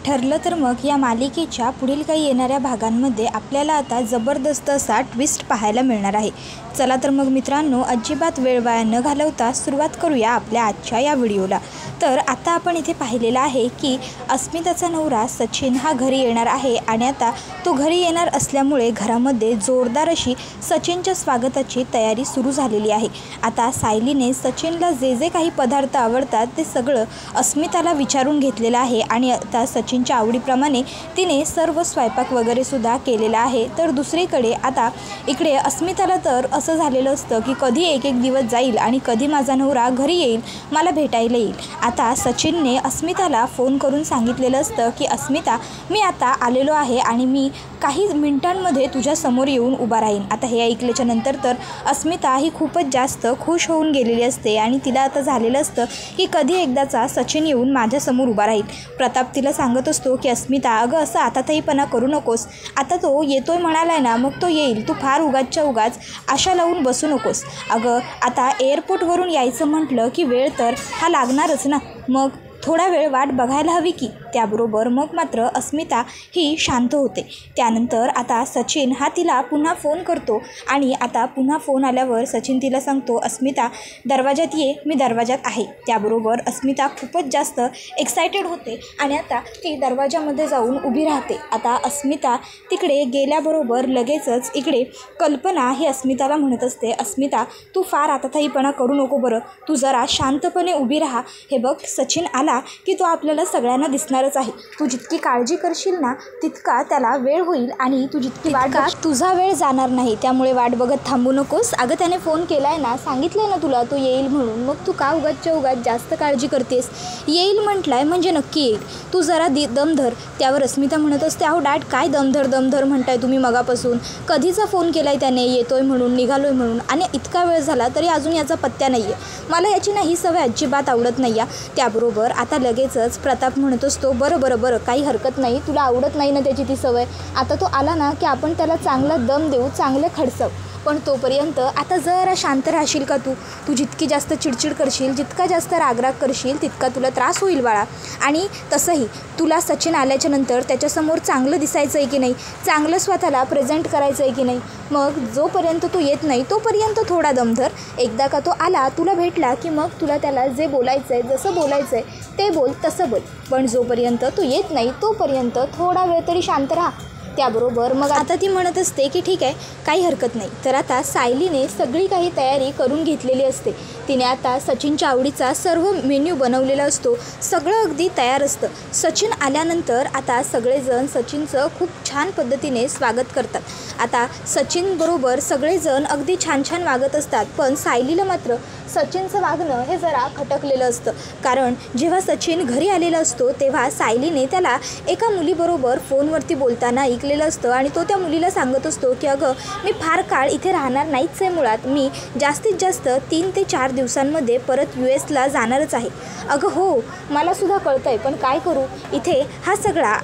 ठरलं तर मग या मालिकेच्या पुढील काही येणाऱ्या भागांमध्ये आपल्याला आता जबरदस्त असा ट्विस्ट पाहायला मिळणार आहे। चला तर मग मित्रांनो, अजिबात वेळ वाया न घालवता सुरुवात करूया आपल्या आजच्या या व्हिडिओला। तर आता आपण इथे पाहिलेलं आहे की अस्मिताचा नवरा सचिन हा घरी येणार आहे आणि आता तो घरी येणार असल्यामुळे घरामध्ये जोरदार अशी सचिनच्या स्वागताची तयारी सुरू झालेली आहे। आता सायलीने सचिनला जे जे काही पदार्थ आवडतात ते सगळं अस्मिताला विचारून घेतलेलं आहे आणि आता सचिनच्या आवडीप्रमाणे तिने सर्व स्वयंपाक वगैरे सुद्धा केलेला आहे। तर दुसरीकडे आता इकडे अस्मिताला तर असं झालेलं असतं की कधी एक एक दिवस जाईल आणि कधी माझा नवरा घरी येईल, मला भेटायला येईल। आता सचिनने अस्मिताला फोन करून सांगितलेलं असतं की अस्मिता, मी आता आलेलो आहे आणि मी काही मिनिटांमध्ये तुझ्या समोर येऊन उभा राहीन। आता हे ऐकल्याच्या नंतर तर अस्मिता ही खूपच जास्त खुश होऊन गेलेली असते आणि तिला आता झालेलं असतं की कधी एकदाचा सचिन येऊन माझ्यासमोर उभा राहील। प्रताप तिला सांगत असतो की अस्मिता, अगं असं आताताईपणा करू नकोस, आता तो येतोय म्हणालाय ना, मग तो येईल, तू फार उगाचच्या उगाच आशा लावून बसू नकोस। अगं आता एअरपोर्टवरून यायचं म्हटलं की वेळ तर हा लागणारच ना, मग थोडा वेळ वाट बघायला हवी की। त्याबरोबर मग मात्र अस्मिता ही शांत होते। त्यानंतर आता सचिन हा तिला पुन्हा फोन करतो आणि आता पुन्हा फोन आल्यावर सचिन तिला सांगतो, अस्मिता दरवाजात ये, मी दरवाजात आहे। त्याबरोबर अस्मिता खूपच जास्त एक्सायटेड होते आणि आता ती दरवाजामध्ये जाऊन उभी राहते। आता अस्मिता तिकडे गेल्याबरोबर लगेचच इकडे कल्पना ही अस्मिताला म्हणत असते, अस्मिता तू फार आताताईपणा करू नको बरं, तू जरा शांतपणे उभी राहा। हे बघ, सचिन आला की तो आपल्याला सगळ्यांना दिसणार आहे, तू जितकी काळजी करशील ना तितका त्याला वेळ होईल आणि तू जितकी वाट तुझा वेळ जाणार नाही, त्यामुळे वाट बघत थांबू नकोस। अगं त्याने फोन केलाय ना, सांगितलंय ना तुला तो येईल म्हणून, मग तू का उगाचच्या उगाच जास्त काळजी करतेस? येईल म्हटलाय म्हणजे नक्की येईल, तू जरा दम धर। त्यावर अस्मिता म्हणत असते, अहो डॅड काय दमधर म्हणताय तुम्ही मगापासून, कधीचा फोन केलाय त्याने येतोय म्हणून, निघालोय म्हणून, आणि इतका वेळ झाला तरी अजून याचा पत्त्या नाही आहे, मला याची ना ही सवय अजिबात आवडत नाही आहे। त्याबरोबर आता लगेचच प्रताप म्हणत असतो, बरं काही हरकत नाही, तुला आवडत नाही ना त्याची ती सवय, आता तो आला ना की आपण त्याला चांगला दम देऊ, चांगले खडसव, पण तोपर्यंत आता जरा शांत राहशील का तू जितकी जास्त चिडचिड करशील, जितका जास्त रागराग करशील तितका तुला त्रास होईल बाळा। आणि तसंही तुला सचिन आल्याच्या नंतर त्याच्यासमोर चांगलं दिसायचं आहे की नाही, चांगलं स्वतःला प्रेझेंट करायचं आहे की नाही, मग जोपर्यंत तो येत नाही तोपर्यंत थोडा दम धर। एकदा का तो आला, तुला भेटला की मग तुला त्याला जे बोलायचं आहे, जसं बोलायचं आहे ते बोल, तसं बोल, पण जोपर्यंत तो येत नाही तोपर्यंत थोडा वेळ तरी शांत राहा। त्याबरोबर मग आता ती म्हणत असते की ठीक आहे, काही हरकत नाही। तर आता सायलीने सगळी काही तयारी करून घेतलेली असते, तिने आता सचिनच्या आवडीचा सर्व मेन्यू बनवलेला असतो, सगळं अगदी तयार असतं। सचिन आल्यानंतर आता सगळेजण सचिनचं खूप छान पद्धतीने स्वागत करतात। आता सचिन बरोबर सगळेजण अगदी छान वागत असतात, पण सायलीला मात्र सचिनचं वागणं हे जरा खटकलेलं असतं, कारण जेव्हा सचिन घरी आलेला असतो तेव्हा सायलीने त्याला एका मुलीबरोबर फोनवरती बोलताना ऐकलेलं असतं आणि तो त्या मुलीला सांगत असतो की अगं मी फार काळ इथे राहणार नाहीच आहे, मुळात मी जास्तीत जास्त 3 ते 4 दिवसांमध्ये परत US जाणारच आहे। अगं हो, मला सुद्धा कळतं आहे, पण काय करू, इथे हा सगळा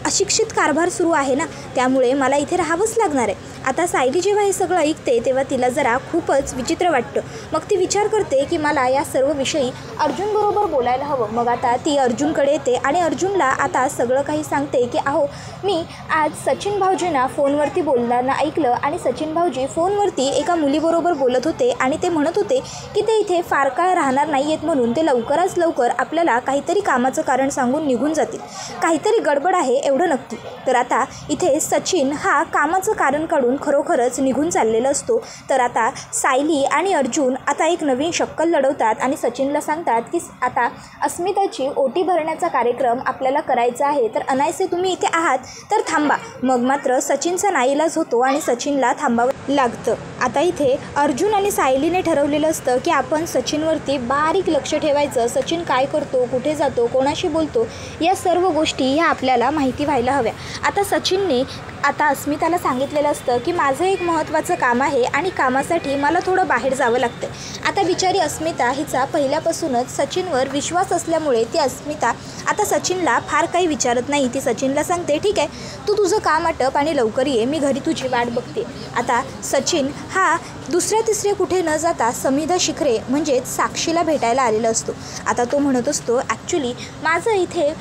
अशिक्षित कारभार सुरू आहे ना, त्यामुळे मला इथे राहावंच लागणार आहे। आता सायली जेव्हा हे सगळं ऐकते तेव्हा तिला जरा खूपच विचित्र वाटतं, मग ती विचार करते की मला या सर्व विषयी अर्जुनबरोबर बोलायला हवं। मग आता ती अर्जुनकडे येते आणि अर्जुनला आता सगळं काही सांगते की अहो मी आज सचिन भाऊजींना फोनवरती बोलताना ऐकलं आणि सचिन भाऊजी फोनवरती एका मुलीबरोबर बोलत होते आणि ते म्हणत होते की ते इथे फार काळ राहणार नाही आहेत, म्हणून ते लवकरात लवकर आपल्याला काहीतरी कामाचं कारण सांगून निघून जातील, काहीतरी गडबड आहे एवढं नक्की। तर आता इथे सचिन हा कामाचं कारण काढून खरोखरच निघून चाललेला असतो। तर आता सायली आणि अर्जुन आता एक नवीन शक्कल लढवतात आणि सचिनला सांगतात की आता अस्मिताची ओटी भरण्याचा कार्यक्रम आपल्याला करायचा आहे, तर अनायसे तुम्ही इथे आहात तर थांबा। मग मात्र सचिनचा नाईलाज होतो आणि सचिनला थांबावं लागतं। आता इथे अर्जुन आणि सायलीने ठरवलेलं असतं की आपण सचिनवरती बारीक लक्ष ठेवायचं, सचिन काय करतो, कुठे जातो, कोणाशी बोलतो, या सर्व गोष्टी ह्या आपल्याला माहिती व्हायला हव्या। आता सचिनने आता अस्मिताला सांगितलेलं असतं की माझं एक महत्त्वाचं काम आहे आणि कामासाठी मला थोडं बाहेर जावं लागतं। आता बिचारी अस्मिता हिचा पहिल्यापासूनच सचिनवर विश्वास असल्यामुळे ती अस्मिता आता सचिनला फार काही विचारत नाही, ती सचिनला सांगते ठीक आहे, तू तुझं काम आटप आणि लवकर ये, मी घरी तुझी वाट बघते। आता सचिन हा दुसऱ्या तिसरे कुठे न जाता समिधा शिखरे म्हणजेच साक्षीला भेटायला आलेला असतो। आता तो म्हणत असतो ॲक्च्युली माझं इथे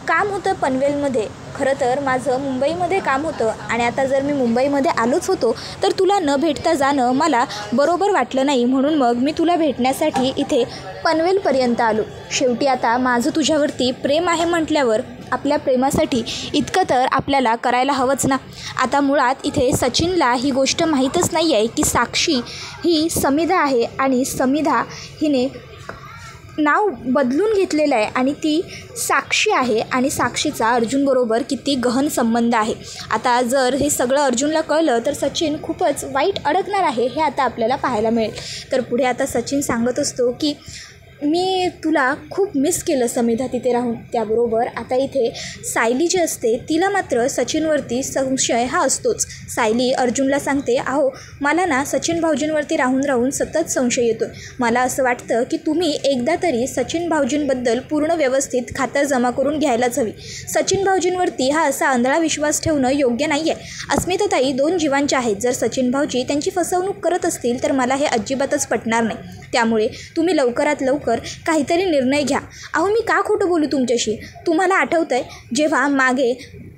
काम होतं पनवेलमध्ये. खरं तर माझं मुंबईमध्ये काम होतं आणि आता जर मी मुंबईमध्ये आलोच होतो तर तुला न भेटता जाणं मला बरोबर वाटलं नाही, म्हणून मग मी तुला भेटण्यासाठी इथे पनवेलपर्यंत आलो. शेवटी आता माझं तुझ्यावरती प्रेम आहे म्हटल्यावर आपल्या प्रेमासाठी इतकं तर आपल्याला करायला हवंच ना. आता मुळात इथे सचिनला ही गोष्ट माहीतच नाही आहे की साक्षी ही समिधा आहे आणि समिधा हिने नाव बदलून घेतलेलं आहे आणि ती साक्षी आहे आणि साक्षीचा अर्जुनबरोबर किती गहन संबंध आहे. आता जर हे सगळं अर्जुनला कळलं तर सचिन खूपच वाईट अडकणार आहे, हे आता आपल्याला पाहायला मिळेल. तर पुढे आता सचिन सांगत असतो की मी तुला खूप मिस केलं समिधा तिथे राहून. त्याबरोबर आता इथे सायली जी असते तिला मात्र सचिनवरती संशय हा असतोच. सायली अर्जुनला सांगते, अहो मला ना सचिन भाऊजींवरती राहून राहून सतत संशय येतो. मला असं वाटतं की तुम्ही एकदा तरी सचिन भाऊजींबद्दल पूर्ण व्यवस्थित खातर जमा करून घ्यायलाच हवी. सचिन भाऊजींवरती हा असा आंधळा विश्वास ठेवणं योग्य नाही आहे. अस्मिताताई 2 जीवांच्या आहेत. जर सचिन भाऊजी त्यांची फसवणूक करत असतील तर मला हे अजिबातच पटणार नाही. त्यामुळे तुम्ही लवकरात लवकर काहीतरी निर्णय घ्या. अहो मी का खोटं बोलू तुमच्याशी? तुम्हाला आठवतं आहे जेव्हा मागे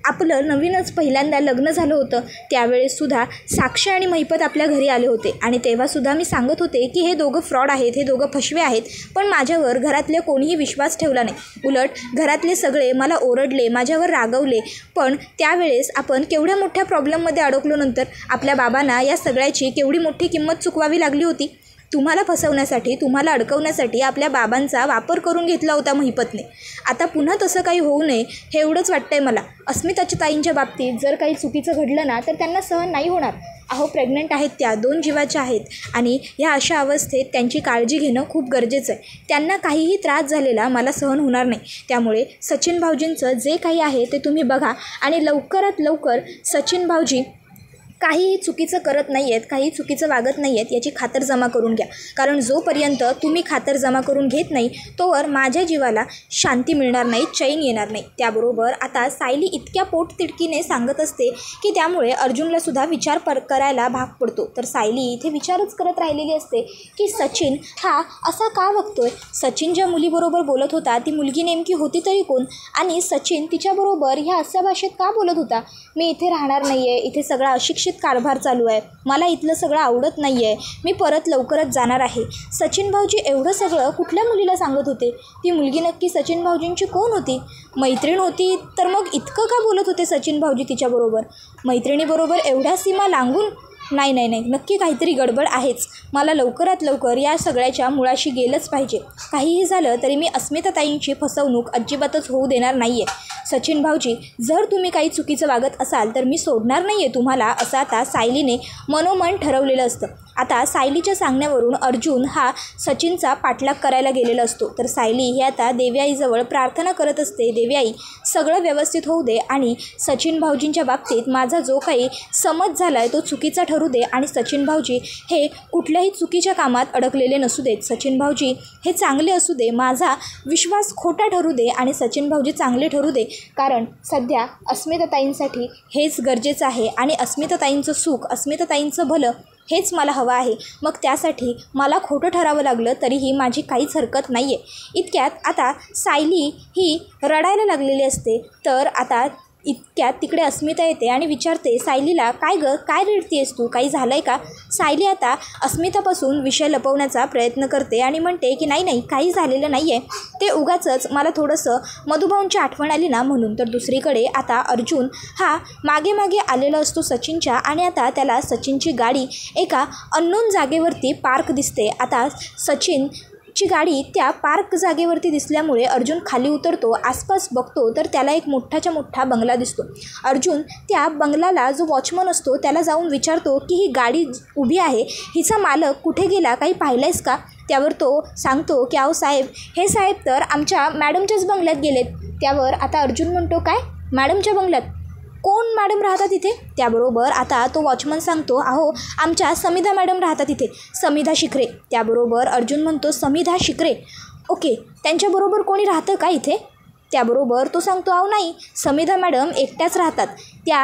आपलं नवीनच पहिल्यांदा लग्न झालं होतं त्यावेळेससुद्धा साक्षी आणि महिपत आपल्या घरी आले होते आणि तेव्हासुद्धा मी सांगत होते की हे दोघं फ्रॉड आहेत, हे दोघं फसवे आहेत. पण माझ्यावर घरातले कोणीही विश्वास ठेवला नाही. उलट घरातले सगळे मला ओरडले, माझ्यावर रागवले. पण त्यावेळेस आपण केवढ्या मोठ्या प्रॉब्लेममध्ये अडकलो. नंतर आपल्या बाबांना या सगळ्याची केवढी मोठी किंमत चुकवावी लागली होती. तुम्हाला फसवण्यासाठी, तुम्हाला अडकवण्यासाठी आपल्या बाबांचा वापर करून घेतला होता महिपतने. आता पुन्हा तसं काही होऊ नये हे एवढंच वाटतं आहे मला. अस्मिताच्या ताईंच्या बाबतीत जर काही चुकीचं घडलं ना तर त्यांना सहन नाही होणार. अहो प्रेग्नंट आहेत, त्या 2 जीवाच्या आहेत आणि या अशा अवस्थेत त्यांची काळजी घेणं खूप गरजेचं आहे. त्यांना काहीही त्रास झालेला मला सहन होणार नाही. त्यामुळे सचिन भाऊजींचं जे काही आहे ते तुम्ही बघा आणि लवकरात लवकर सचिन भाऊजी काहीही चुकीचं करत नाही आहेत, काही चुकीचं वागत नाही आहेत याची खातर जमा करून घ्या. कारण जोपर्यंत तुम्ही खातर जमा करून घेत नाही तोवर माझ्या जीवाला शांती मिळणार नाही, चैन येणार नाही. त्याबरोबर आता सायली इतक्या पोटतिडकीने सांगत असते की त्यामुळे अर्जुनलासुद्धा विचार करायला भाग पडतो. तर सायली इथे विचारच करत राहिलेली असते की सचिन हा असा का वागतोय? सचिन ज्या मुलीबरोबर बोलत होता ती मुलगी नेमकी होती तरी कोण? आणि सचिन तिच्याबरोबर ह्या अशा भाषेत का बोलत होता? मी इथे राहणार नाही आहे, इथे सगळा अशिक्षित कारभार चालू आहे, मला इथलं सगळं आवडत नाही आहे, मी परत लवकरच जाणार आहे. सचिन भाऊजी एवढं सगळं कुठल्या मुलीला सांगत होते? ती मुलगी नक्की सचिन भाऊजींची कोण होती? मैत्रीण होती तर मग इतकं का बोलत होते सचिन भाऊजी तिच्याबरोबर? मैत्रिणीबरोबर एवढ्या सीमा लांघून? नाही नाही नाही, नक्की काहीतरी गडबड आहेच. मला लवकरात लवकर या सगळ्याच्या मुळाशी गेलंच पाहिजे. काहीही झालं तरी मी अस्मिताताईंची फसवणूक अजिबातच होऊ देणार नाही आहे. सचिन भाऊजी जर तुम्ही काही चुकीचं वागत असाल तर मी सोडणार नाही आहे तुम्हाला, असं आता सायलीने मनोमन ठरवलेलं असतं. आता सायलीच्या सांगण्यावरून अर्जुन हा सचिनचा पाठलाग करायला गेलेला असतो. तर सायली ही आता देव्याईजवळ प्रार्थना करत असते, देव्याई सगळं व्यवस्थित होऊ दे आणि सचिन भाऊजींच्या बाबतीत माझा जो काही समज झाला आहे तो चुकीचा ठरू दे आणि सचिन भाऊजी हे कुठल्याही चुकीच्या कामात अडकलेले नसू देत. सचिन भाऊजी हे चांगले असू दे, माझा विश्वास खोटा ठरू दे आणि सचिन भाऊजी चांगले ठरू दे. कारण सध्या अस्मिताताईंसाठी हेच गरजेचं आहे आणि अस्मिताताईंचं सुख, अस्मिताताईंचं भलं हेच मला हवं आहे. मग त्यासाठी मला खोटं ठरावं लागलं तरीही माझी काहीच हरकत नाही आहे. इतक्यात आता सायली ही रडायला लागलेली असते. तर आता इतक्यात तिकडे अस्मिता येते आणि विचारते सायलीला, काय गं, काय रडतीयेस तू? काही झालं आहे का? सायली आता अस्मितापासून विषय लपवण्याचा प्रयत्न करते आणि म्हणते की नाही नाही, काही झालेलं नाही आहे, ते उगाचच मला थोडंसं मधुभाऊंची आठवण आली ना म्हणून. तर दुसरीकडे आता अर्जुन हा मागे मागे आलेला असतो सचिनच्या आणि आता त्याला सचिनची गाडी एका अननोन जागेवरती पार्क दिसते. आता सचिनची गाडी त्या पार्क जागेवरती दिसल्यामुळे अर्जुन खाली उतरतो, आसपास बघतो तर त्याला एक मोठाच्या मोठा बंगला दिसतो. अर्जुन त्या बंगलाला जो वॉचमन असतो त्याला जाऊन विचारतो की ही गाडी उभी आहे, हिचा मालक कुठे गेला, काही पाहिलंयस का? त्यावर तो सांगतो की अहो साहेब, हे साहेब तर आमच्या मॅडमच्याच बंगल्यात गेलेत. त्यावर आता अर्जुन म्हणतो, काय मॅडमच्या बंगल्यात? कोण मॅडम राहतात तिथे? त्याबरोबर आता तो वॉचमन सांगतो, अहो आमच्या समिधा मॅडम राहतात तिथे, समिधा शिखरे. त्याबरोबर अर्जुन म्हणतो, समिधा शिखरे, ओके, त्यांच्याबरोबर कोणी राहतं का इथे? त्याबरोबर तो सांगतो, अहो नाही, समिधा मॅडम एकट्याच राहतात, त्या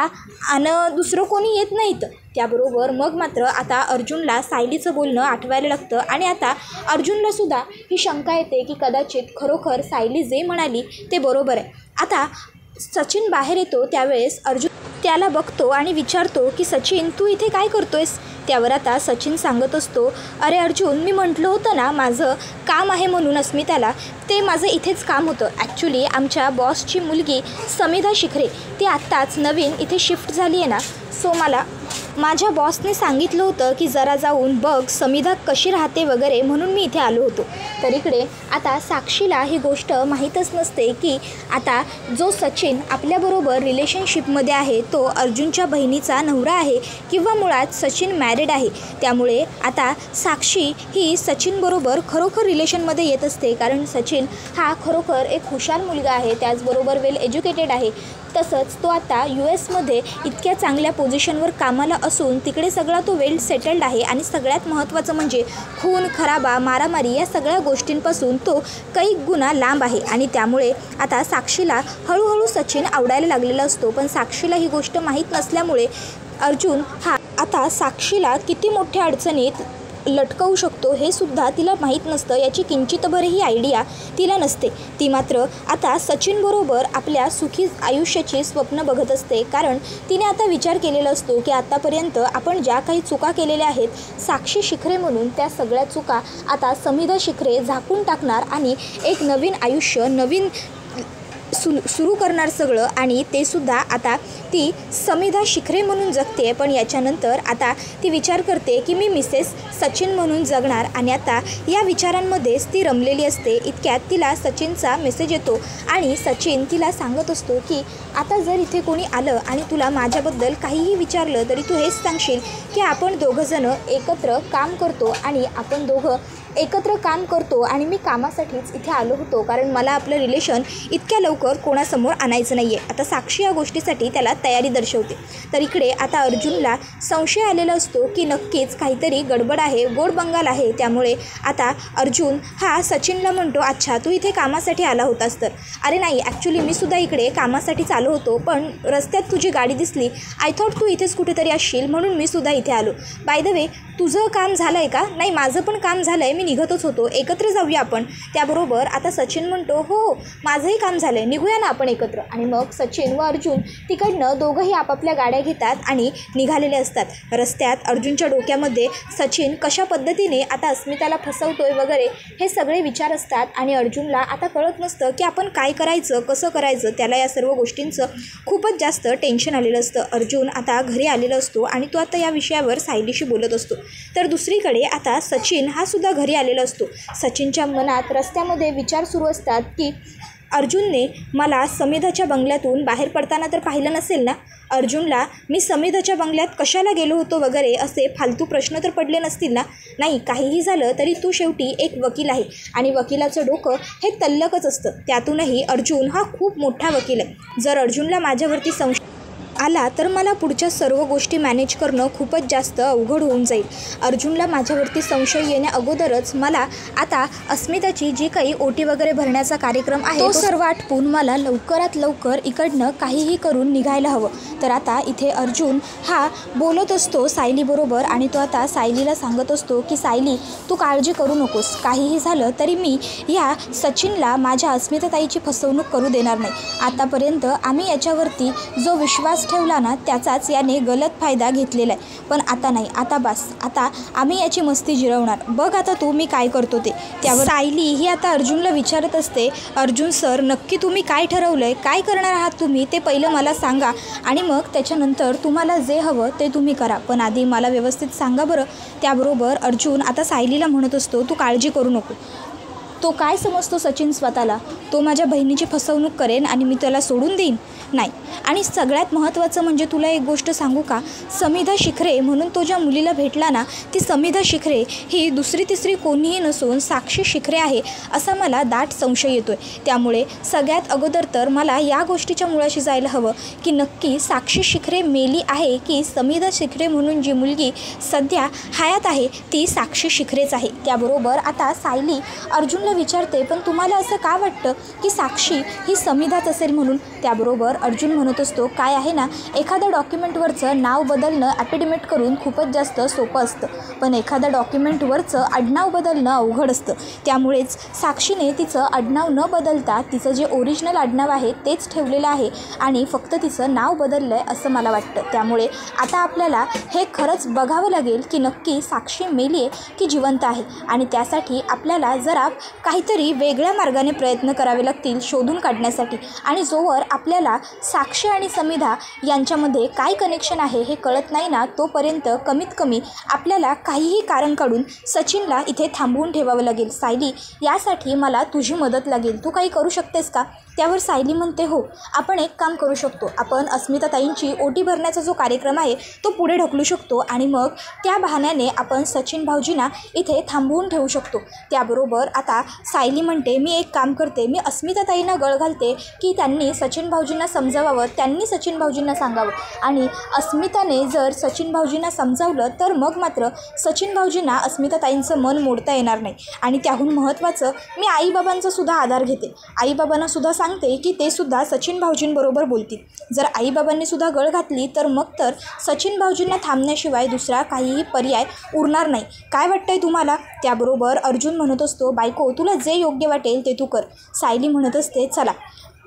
आणि दुसरं कोणी येत नाहीत. त्याबरोबर मग मात्र आता अर्जुनला सायलीचं बोलणं आठवायला लागतं आणि आता अर्जुनलासुद्धा ही शंका येते की कदाचित खरोखर सायली जे म्हणाली ते बरोबर आहे. आता सचिन बाहेर येतो त्यावेळेस अर्जुन त्याला बघतो आणि विचारतो की सचिन, तू इथे काय करतोयस? त्यावर आता सचिन सांगत असतो, अरे अर्जुन, मी म्हटलं होतं ना माझं काम आहे म्हणून अस्मिताला, ते माझं इथेच काम होतं. ॲक्च्युली आमच्या बॉसची मुलगी समिधा शिखरे ती आत्ताच नवीन इथे शिफ्ट झाली आहे ना, सो मला माझ्या बॉसने सांगितलं होतं की जरा जाऊन बघ समिधा कशी राहते वगैरे, म्हणून मी इथे आलो होतो. तर इकडे आता साक्षीला ही गोष्ट माहीतच नसते की आता जो सचिन आपल्याबरोबर रिलेशनशिपमध्ये आहे तो अर्जुनच्या बहिणीचा नवरा आहे किंवा मुळात सचिन मॅरिड आहे. त्यामुळे आता साक्षी ही सचिनबरोबर खरोखर रिलेशनमध्ये येत असते, कारण सचिन हा खरोखर एक हुशार मुलगा आहे, त्याचबरोबर वेल एज्युकेटेड आहे. तसंच तो आता US इतक्या चांगल्या पोझिशनवर कामाला असून तिकडे सगळा तो वेल सेटल्ड आहे आणि सगळ्यात महत्त्वाचं म्हणजे खून खराबा मारामारी या सगळ्या गोष्टींपासून तो कैक गुणा लांब आहे. आणि त्यामुळे आता साक्षीला हळूहळू सचिन आवडायला लागलेला असतो. पण साक्षीला ही गोष्ट माहीत नसल्यामुळे अर्जुन हा आता साक्षीला किती मोठ्या अडचणीत लटकवू शकतो हे सुद्धा तिला माहीत नसतं. याची किंचितभरही आयडिया तिला नसते. ती मात्र आता सचिनबरोबर आपल्या सुखी आयुष्याची स्वप्न बघत असते, कारण तिने आता विचार केलेला असतो की आत्तापर्यंत आपण ज्या काही चुका केलेल्या आहेत साक्षी शिखरे म्हणून, त्या सगळ्या चुका आता समिधा शिखरे झाकून टाकणार आणि एक नवीन आयुष्य नवीन सुरू करणार सगळं. आणि ते सुद्धा आता ती समिधा शिखरे म्हणून जगते. पण याच्यानंतर आता ती विचार करते की मी मिसेस सचिन म्हणून जगणार. आणि आता या विचारांमध्येच ती रमलेली असते. इतक्यात तिला सचिनचा मेसेज येतो आणि सचिन तिला सांगत असतो की आता जर इथे कोणी आलं आणि तुला माझ्याबद्दल काहीही विचारलं तरी तू हेच सांगशील की आपण दोघंजणं एकत्र काम करतो आणि आपण दोघं एकत्र काम करतो आणि मी कामासाठीच इथे आलो होतो, कारण मला आपलं रिलेशन इतक्या लवकर कोणासमोर आणायचं नाही आहे. आता साक्षी या गोष्टीसाठी त्याला तयारी दर्शवते. तर इकडे आता अर्जुनला संशय आलेला असतो की नक्कीच काहीतरी गडबड आहे, गोड बंगाल आहे. त्यामुळे आता अर्जुन हा सचिनला म्हणतो, अच्छा तू इथे कामासाठी आला होतास तर? अरे नाही, ॲक्च्युली मी सुद्धा इकडे कामासाठीच आलो होतो, पण रस्त्यात तुझी गाडी दिसली, आय थॉट तू इथेच कुठेतरी असशील म्हणून मी सुद्धा इथे आलो. बाय द वे, तुझं काम झालं आहे का? नाही, माझं पण काम झालं आहे, मी निघतच होतो, एकत्र जाऊया आपण. त्याबरोबर आता सचिन म्हणतो, हो माझंही काम झालं आहे, निघूया ना आपण एकत्र. आणि मग सचिन व अर्जुन तिकडनं दोघंही आपापल्या गाड्या घेतात आणि निघालेले असतात. रस्त्यात अर्जुनच्या डोक्यामध्ये सचिन कशा पद्धतीने आता अस्मिताला फसवतोय वगैरे हे सगळे विचार असतात. आणि अर्जुनला आता कळत नसतं की आपण काय करायचं, कसं करायचं. त्याला या सर्व गोष्टींचं खूपच जास्त टेन्शन आलेलं असतं. अर्जुन आता घरी आलेला असतो आणि तो आता या विषयावर सायलीशी बोलत असतो. तर दुसरीकडे आता सचिन हा सुद्धा घरी आलेला असतो. सचिनच्या मनात रस्त्यामध्ये विचार सुरू असतात की अर्जुनने मला समिधाच्या बंगल्यातून बाहेर पडताना तर पाहिलं नसेल ना, अर्जुनला मी समिधाच्या बंगल्यात कशाला गेलो होतो वगैरे असे फालतू प्रश्न तर पडले नसतील ना. नाही, काहीही झालं तरी तू शेवटी एक वकील आहे आणि वकिलाचं डोकं हे तल्लकच असतं. त्यातूनही अर्जुन हा खूप मोठा वकील आहे. जर अर्जुनला माझ्यावरती संशय आला तर मला पुढच्या सर्व गोष्टी मॅनेज करणं खूपच जास्त अवघड होऊन जाईल. अर्जुनला माझ्यावरती संशय येण्या अगोदरच मला आता अस्मिताची जी काही ओटी वगैरे भरण्याचा कार्यक्रम आहे तो सर्व आटपून मला लवकरात लवकर इकडनं काहीही करून निघायला हवं. तर आता इथे अर्जुन हा बोलत असतो सायलीबरोबर आणि तो आता सायलीला सांगत असतो की सायली, तू काळजी करू नकोस, काहीही झालं तरी मी या सचिनला माझ्या अस्मिताताईची फसवणूक करू देणार नाही. आतापर्यंत आम्ही याच्यावरती जो विश्वास ठेवला ना त्याचाच याने गलत फायदा घेतलेला आहे. पण आता नाही, आता बस, आता आम्ही याची मस्ती जिरवणार, बघ आता तू मी काय करतो ते. त्यावर सायली ही आता अर्जुनला विचारत असते, अर्जुन सर नक्की तुम्ही काय ठरवलं आहे, काय करणार आहात तुम्ही ते पहिलं मला सांगा आणि मग त्याच्यानंतर तुम्हाला जे हवं ते तुम्ही करा, पण आधी मला व्यवस्थित सांगा बरं. त्याबरोबर अर्जुन आता सायलीला म्हणत असतो, तू काळजी करू नको. तो काय समजतो सचिन स्वतःला, तो माझ्या बहिणीची फसवणूक करेन आणि मी त्याला सोडून देईन? नाही. आणि सगळ्यात महत्त्वाचं म्हणजे तुला एक गोष्ट सांगू का, समिधा शिखरे म्हणून तो ज्या मुलीला भेटला ना, ती समिधा शिखरे ही दुसरी तिसरी कोणीही नसून साक्षी शिखरे आहे असा मला दाट संशय येतो आहे. त्यामुळे सगळ्यात अगोदर तर मला या गोष्टीच्या मुळाशी जायला हवं की नक्की साक्षी शिखरे मेली आहे की समिधा शिखरे म्हणून जी मुलगी सध्या हयात आहे ती साक्षी शिखरेच आहे. त्याबरोबर आता सायली अर्जुनला अर्जुनला विचारते, पण तुम्हाला असं का वाटतं की साक्षी ही समिधाच असेल म्हणून? त्याबरोबर अर्जुन म्हणत असतो, काय आहे ना, एखाद्या डॉक्युमेंटवरचं नाव बदलणं ॲफिडेविट करून खूपच जास्त सोपं असतं, पण एखाद्या डॉक्युमेंटवरचं आडनाव बदलणं अवघड असतं. त्यामुळेच साक्षीने तिचं आडनाव न बदलता तिचं जे ओरिजिनल आडनाव आहे तेच ठेवलेलं आहे आणि फक्त तिचं नाव बदललं आहे असं मला वाटतं. त्यामुळे आता आपल्याला हे खरंच बघावं लागेल की नक्की साक्षी मेली आहे की जिवंत आहे, आणि त्यासाठी आपल्याला जरा काहीतरी वेगळ्या मार्गाने प्रयत्न करावे लागतील शोधून काढण्यासाठी. आणि जोवर आपल्याला साक्षी आणि समिधा यांच्यामध्ये काय कनेक्शन आहे हे कळत नाही ना, तोपर्यंत कमीत कमी आपल्याला काहीही कारण काढून सचिनला इथे थांबवून ठेवावं लागेल. सायली, यासाठी मला तुझी मदत लागेल, तू काही करू शकतेस का? त्यावर सायली म्हणते, हो, आपण एक काम करू शकतो, आपण अस्मिताताईंची ओटी भरण्याचा जो कार्यक्रम आहे तो पुढे ढकलू शकतो आणि मग त्या बहाण्याने आपण सचिन भाऊजींना इथे थांबवून ठेवू शकतो. त्याबरोबर आता सायली म्हणते, मी एक काम करते, मी अस्मिताताईंना गळ घालते की त्यांनी सचिन भाऊजींना समजावावं, त्यांनी सचिन भाऊजींना सांगावं, आणि अस्मिताने जर सचिन भाऊजींना समजावलं तर मग मात्र सचिन भाऊजींना अस्मिताताईंचं मन मोडता येणार नाही. आणि त्याहून महत्त्वाचं, मी आईबाबांचा सुद्धा आधार घेते, आईबाबांना सुद्धा सांगते की ते सुद्धा सचिन भाऊजींबरोबर बोलतील. जर आईबाबांनी सुद्धा गळ घातली तर मग तर सचिन भाऊजींना थांबण्याशिवाय दुसरा काहीही पर्याय उरणार नाही. काय वाटतंय तुम्हाला? त्याबरोबर अर्जुन म्हणत असतो, बायको, तुला जे योग्य वाटेल ते तू कर. सायली म्हणत असते, चला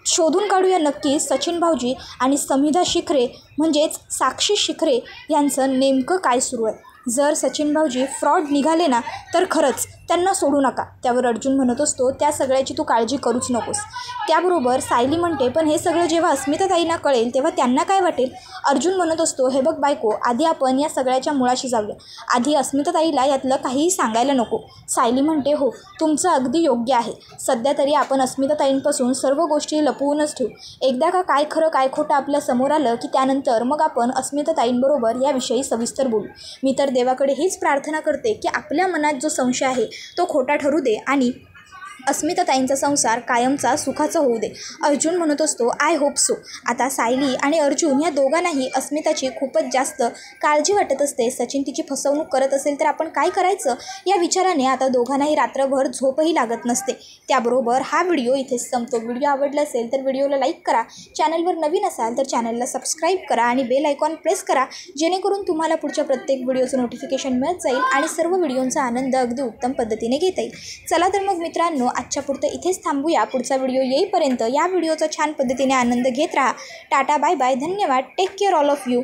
शोधून काढूया नक्की सचिन भाऊजी आणि समिधा शिखरे म्हणजेच साक्षी शिखरे यांचं नेमकं काय सुरू आहे. जर सचिन भाऊजी फ्रॉड निघाले ना तर खरंच त्यांना सोडू नका. त्यावर अर्जुन म्हणत असतो, त्या सगळ्याची तू काळजी करूच नकोस. त्याबरोबर सायली म्हणते, पण हे सगळं जेव्हा अस्मिताताईंना कळेल तेव्हा त्यांना काय वाटेल? अर्जुन म्हणत असतो, हे बघ बायको, आधी आपण या सगळ्याच्या मुळाशी जाऊया, आधी अस्मिताताईला यातलं काहीही सांगायला नको. सायली म्हणते, हो, तुमचं अगदी योग्य आहे, सध्या तरी आपण अस्मिताताईंपासून सर्व गोष्टी लपवूनच ठेवू. एकदा का काय खरं काय खोटं आपल्या समोर आलं की त्यानंतर मग आपण अस्मिताताईंबरोबर याविषयी सविस्तर बोलू. मी तर देवाकडे हीच प्रार्थना करते की आपल्या मनात जो संशय आहे तो खोटा ठरू दे आणि अस्मिताताईंचा संसार कायमचा सुखाचा होऊ दे. अर्जुन म्हणत असतो, आय होप सो. आता सायली आणि अर्जुन या दोघांनाही अस्मिताची खूपच जास्त काळजी वाटत असते. सचिन तिची फसवणूक करत असेल तर आपण काय करायचं या विचाराने आता दोघांनाही रात्रभर झोपही लागत नसते. त्याबरोबर हा व्हिडिओ इथेच संपतो. व्हिडिओ आवडला असेल तर व्हिडिओला लाईक करा, चॅनलवर नवीन असाल तर चॅनलला सबस्क्राईब करा आणि बेल आयकॉन प्रेस करा, जेणेकरून तुम्हाला पुढच्या प्रत्येक व्हिडिओचं नोटिफिकेशन मिळत जाईल आणि सर्व व्हिडिओंचा आनंद अगदी उत्तम पद्धतीने घेता येईल. चला तर मग मित्रांनो, आजच्या पुरतं इथेच थांबूया. पुढचा व्हिडिओ येईपर्यंत या व्हिडिओचा छान पद्धतीने आनंद घेत राहा. टाटा, बाय बाय, धन्यवाद, take care all of you.